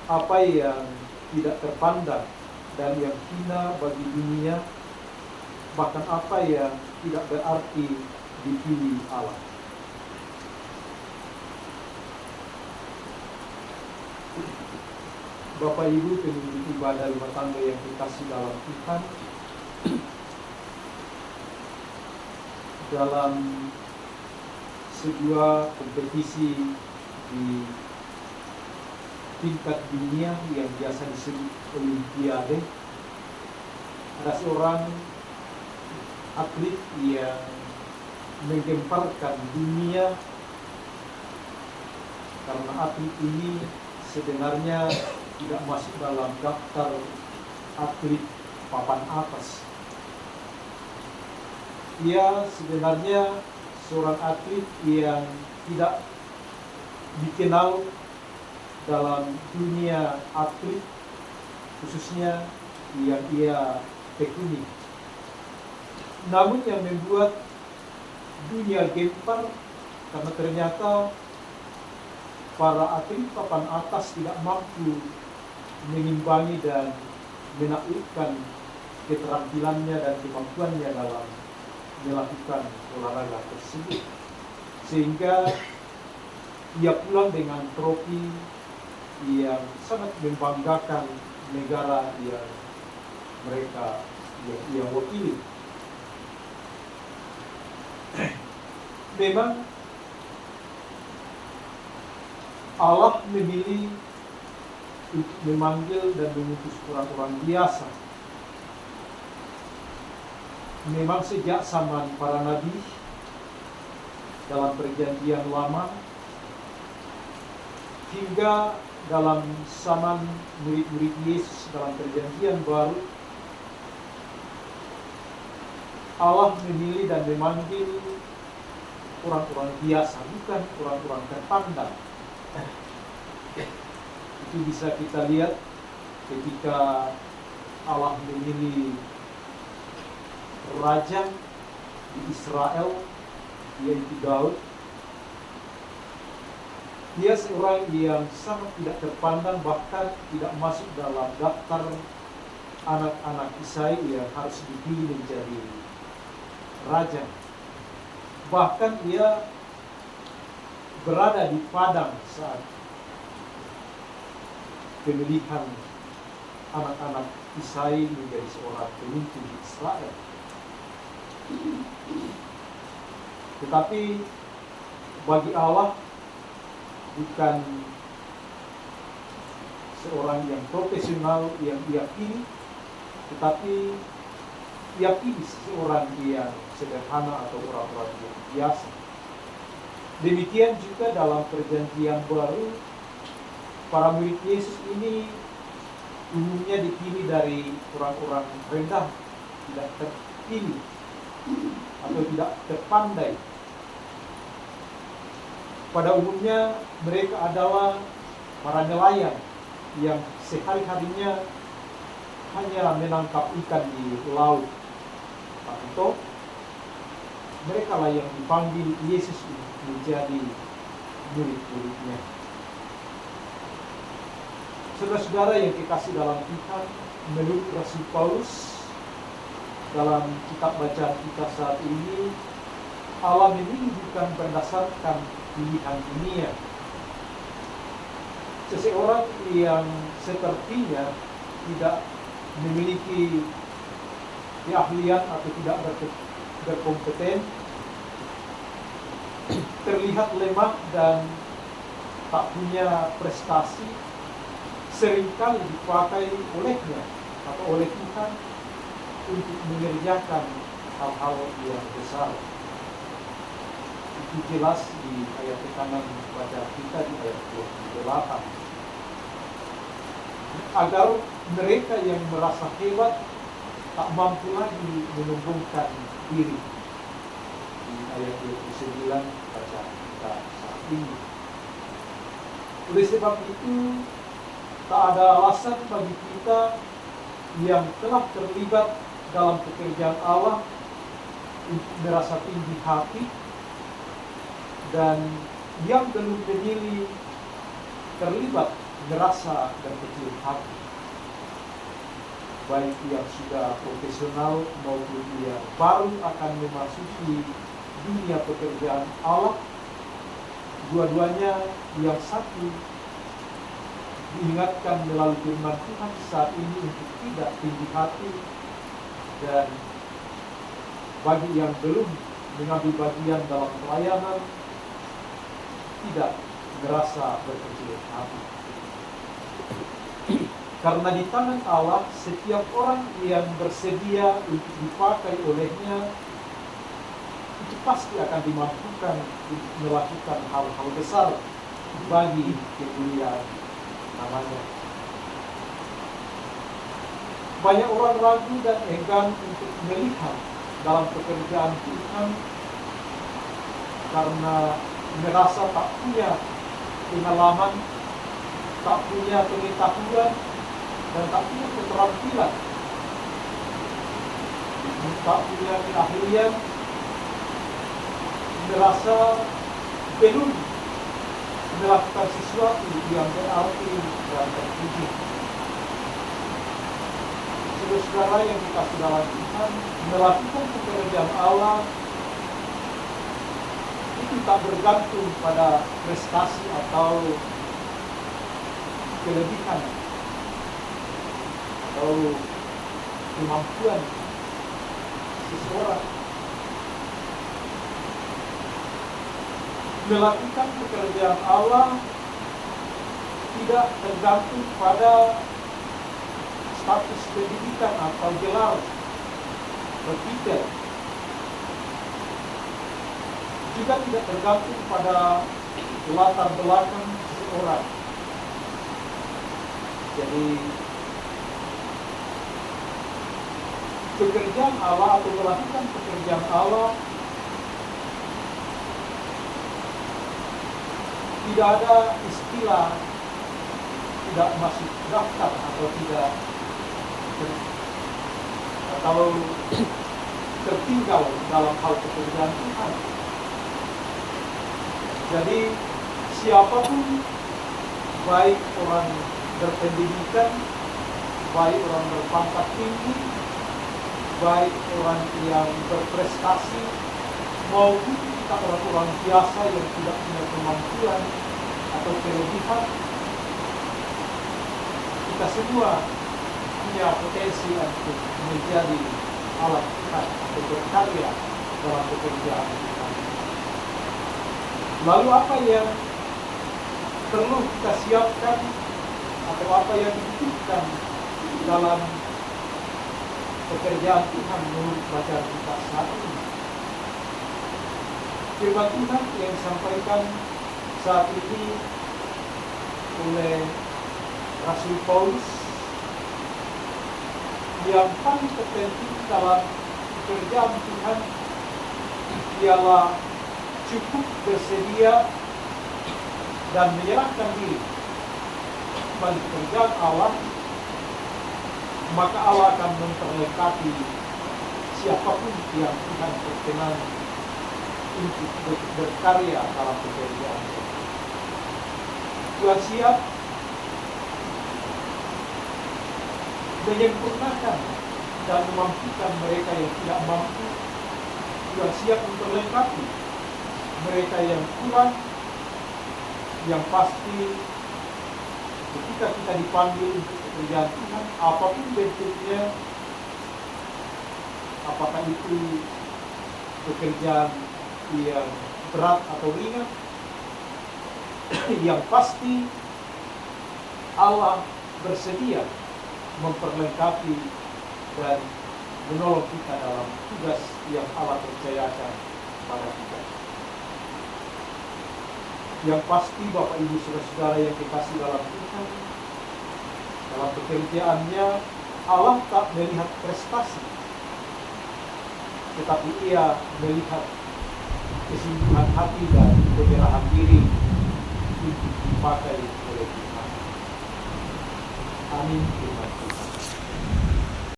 apa yang tidak terpandang dan yang hina bagi dunia, bahkan apa yang tidak berarti dipilih Allah. Bapak Ibu pemimpin ibadah rumah tangga yang dikasih dalam Tuhan, dalam sebuah kompetisi di tingkat dunia yang biasa disebut Olimpiade, ada seorang atlet yang menggemparkan dunia karena atlet ini sebenarnya tidak masuk dalam daftar atlet papan atas. Ia sebenarnya seorang atlet yang tidak dikenal dalam dunia atlet, khususnya yang ia tekuni. Namun yang membuat dunia gempar karena ternyata para atlet papan atas tidak mampu mengimbangi dan menaklukkan keterampilannya dan kemampuannya dalam melakukan olahraga tersebut, sehingga ia pulang dengan trofi yang sangat membanggakan negara yang mereka yang wakili. Memang Allah memilih untuk memanggil dan mengutus orang-orang biasa. Memang sejak zaman para nabi dalam perjanjian lama hingga dalam zaman murid-murid Yesus dalam perjanjian baru, Allah memilih dan memanggil orang-orang biasa, bukan orang-orang terpandang. Itu bisa kita lihat ketika Allah memilih raja di Israel, yaitu Daud. Dia seorang yang sangat tidak terpandang, bahkan tidak masuk dalam daftar anak-anak Isai yang harus dipilih menjadi raja. Bahkan ia berada di padang saat pemilihan anak-anak Isai menjadi seorang pemimpin di Israel. Tetapi bagi Allah bukan seorang yang profesional yang ia pilih, tetapi ia pilih seorang yang sederhana atau orang-orang yang biasa. Demikian juga dalam perjanjian baru, para murid Yesus ini umumnya dipilih dari orang-orang rendah, tidak terpilih atau tidak terpandai. Pada umumnya mereka adalah para nelayan yang sehari-harinya hanya menangkap ikan di laut. Atau mereka lah yang dipanggil Yesus menjadi murid-muridnya. Saudara-saudara yang dikasih dalam Tuhan, menurut Rasul Paulus dalam kitab bacaan kita saat ini, Allah memilih bukan berdasarkan pilihan dunia. Seseorang yang sepertinya tidak memiliki keahlian atau tidak berkompeten, terlihat lemah dan tak punya prestasi, seringkali dipakai olehnya atau oleh Tuhan untuk mengerjakan hal-hal yang besar. Itu jelas di ayat kanan baca kita di ayat 28. Agar mereka yang merasa hebat tak mampu lagi menyombongkan diri. Di ayat 29 baca kita saat ini. Oleh sebab itu, tak ada alasan bagi kita yang telah terlibat dalam pekerjaan Allah untuk merasa tinggi hati, dan yang belum memilih terlibat merasa berkecil hati, baik yang sudah profesional maupun yang baru akan memasuki dunia pekerjaan Allah. Dua-duanya, yang satu diingatkan melalui firman Tuhan saat ini untuk tidak tinggi hati, dan bagi yang belum mengambil bagian dalam pelayanan tidak merasa berkecil hati. Karena di tangan Allah setiap orang yang bersedia untuk dipakai olehnya itu pasti akan dimampukan untuk melakukan hal-hal besar bagi kemuliaan namanya. Banyak orang ragu dan enggan untuk melihat dalam pekerjaan Tuhan karena merasa tak punya pengalaman, tak punya pengetahuan, dan tak punya keterampilan, tak punya keahlian, merasa belum melakukan sesuatu yang berarti dan terpuji. Saudara yang dikasihi dalam Tuhan, melakukan pekerjaan Allah itu tak bergantung pada prestasi atau kelebihan atau kemampuan seseorang. Melakukan pekerjaan Allah tidak tergantung pada status pendidikan atau gelar bertitel, juga tidak tergantung pada latar belakang seseorang. Jadi pekerjaan Allah atau melakukan pekerjaan Allah tidak ada istilah tidak masuk daftar atau tidak atau tertinggal dalam hal pekerjaan Tuhan. Jadi siapapun, baik orang berpendidikan, baik orang berpangkat tinggi, baik orang yang berprestasi, maupun kita orang-orang biasa yang tidak punya kemampuan atau kelebihan, kita semua punya potensi untuk menjadi alat Tuhan atau berkarya dalam pekerjaan Tuhan. Lalu apa yang perlu kita siapkan atau apa yang dibutuhkan dalam pekerjaan Tuhan menurut bacaan kita saat ini? Firman Tuhan yang disampaikan saat ini oleh Rasul Paulus, yang paling terpenting dalam pekerjaan Tuhan ialah cukup bersedia dan menyerahkan diri bagi pekerjaan Allah, maka Allah akan memperlengkapi siapapun yang Tuhan berkenan untuk berkarya dalam pekerjaan. Tuhan siap menyempurnakan dan memampukan mereka yang tidak mampu. Tuhan siap memperlengkapi mereka yang kurang. Yang pasti ketika kita dipanggil untuk pekerjaan Tuhan, apapun bentuknya, apakah itu pekerjaan yang berat atau ringan, yang pasti Allah bersedia memperlengkapi dan menolong kita dalam tugas yang Allah percayakan pada kita. Yang pasti Bapak Ibu Saudara-saudara yang dikasihi dalam Tuhan, dalam pekerjaannya Allah tak melihat prestasi, tetapi Ia melihat kesungguhan hati dan penyerahan diri untuk dipakai oleh Tuhan. Amin. Terima kasih.